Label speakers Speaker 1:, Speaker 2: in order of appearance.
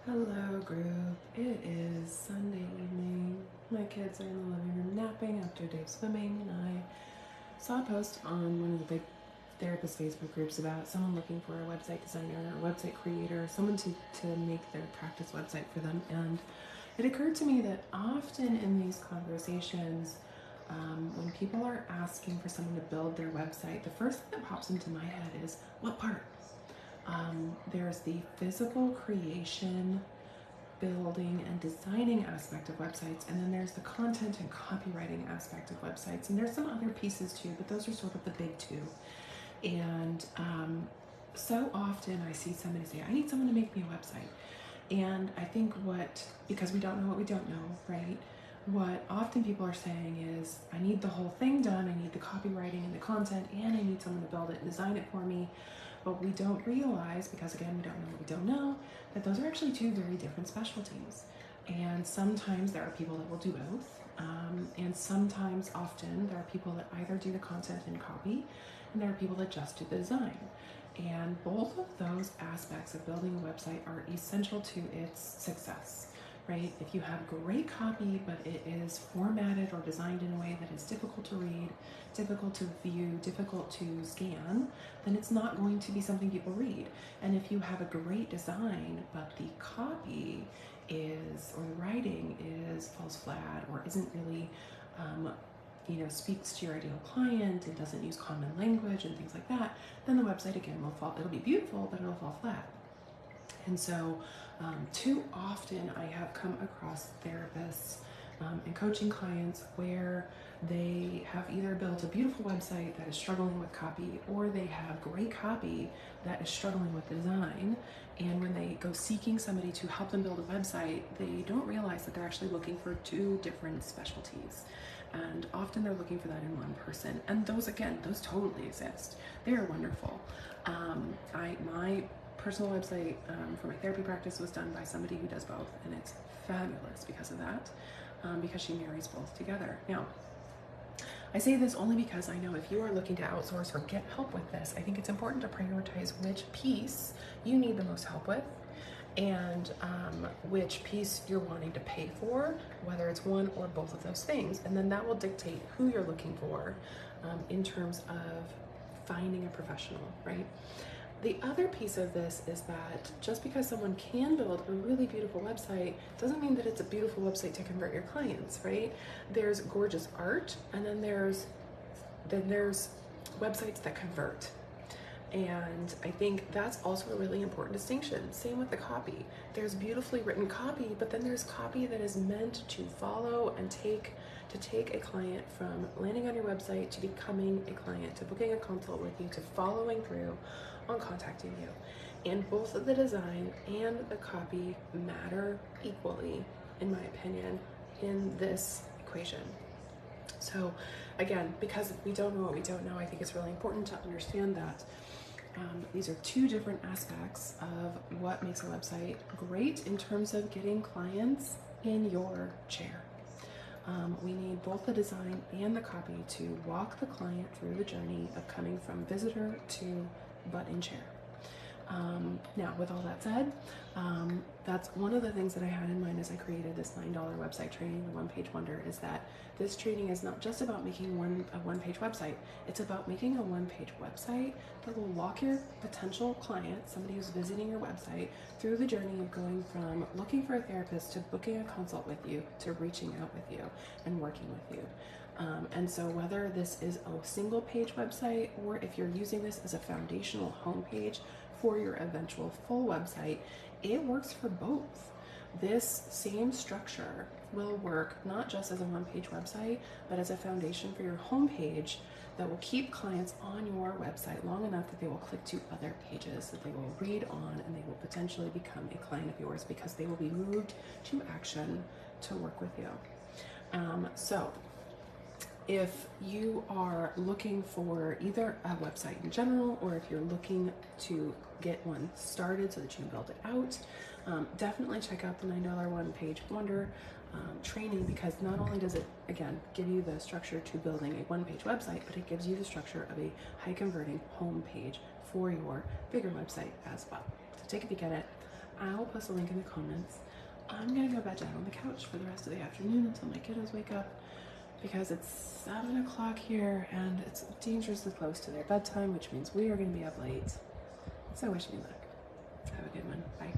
Speaker 1: Hello group, it is Sunday evening. My kids are in the living room napping after a day of swimming, and I saw a post on one of the big therapist Facebook groups about someone looking for a website designer or a website creator, someone to make their practice website for them. And it occurred to me that often in these conversations, when people are asking for someone to build their website, the first thing that pops into my head is, what part? There's the physical creation, building, and designing aspect of websites, and then there's the content and copywriting aspect of websites. And there's some other pieces too, but those are sort of the big two. And so often I see somebody say, I need someone to make me a website. And I think because we don't know what we don't know, right? What often people are saying is, I need the whole thing done, I need the copywriting and the content, and I need someone to build it and design it for me. But we don't realize, because again, we don't know what we don't know, that those are actually two very different specialties. And sometimes there are people that will do both. And sometimes, often, there are people that either do the content and copy, and there are people that just do the design. And both of those aspects of building a website are essential to its success, right? If you have great copy, but it is formatted or designed in a way that is difficult to read, difficult to view, difficult to scan, then it's not going to be something people read. And if you have a great design, but the copy or the writing falls flat or isn't really, speaks to your ideal client and doesn't use common language and things like that, then the website again will fall. It'll be beautiful, but it'll fall flat. And so too often I have come across therapists and coaching clients where they have either built a beautiful website that is struggling with copy, or they have great copy that is struggling with design. And when they go seeking somebody to help them build a website, they don't realize that they're actually looking for two different specialties. And often they're looking for that in one person. And those totally exist. They are wonderful. My personal website for my therapy practice was done by somebody who does both, and it's fabulous because of that, because she marries both together. Now, I say this only because I know if you are looking to outsource or get help with this, I think it's important to prioritize which piece you need the most help with, and which piece you're wanting to pay for, whether it's one or both of those things. And then that will dictate who you're looking for in terms of finding a professional, right? The other piece of this is that just because someone can build a really beautiful website doesn't mean that it's a beautiful website to convert your clients, right? There's gorgeous art, and then there's websites that convert. And I think that's also a really important distinction. Same with the copy. There's beautifully written copy, but then there's copy that is meant to follow and take a client from landing on your website to becoming a client, to booking a consult with you, to following through on contacting you. And both of the design and the copy matter equally, in my opinion, in this equation. So again, because we don't know what we don't know, I think it's really important to understand that these are two different aspects of what makes a website great in terms of getting clients in your chair. We need both the design and the copy to walk the client through the journey of coming from visitor to butt in chair. Now, with all that said, that's one of the things that I had in mind as I created this $9 website training, the One Page Wonder, is that this training is not just about making a one-page website. It's about making a one-page website that will walk your potential client, somebody who's visiting your website, through the journey of going from looking for a therapist to booking a consult with you to reaching out with you and working with you. And so whether this is a single page website, or if you're using this as a foundational homepage for your eventual full website, it works for both. This same structure will work not just as a one-page website, but as a foundation for your homepage that will keep clients on your website long enough that they will click to other pages, that they will read on, and they will potentially become a client of yours because they will be moved to action to work with you. So if you are looking for either a website in general, or if you're looking to get one started so that you can build it out, definitely check out the $9 One Page Wonder training, because not only does it, again, give you the structure to building a one-page website, but it gives you the structure of a high converting home page for your bigger website as well. So take a peek at it. I will post a link in the comments. I'm gonna go bed down on the couch for the rest of the afternoon until my kiddos wake up, because it's 7 o'clock here and it's dangerously close to their bedtime, which means we are gonna be up late. So wish me luck. Have a good one. Bye.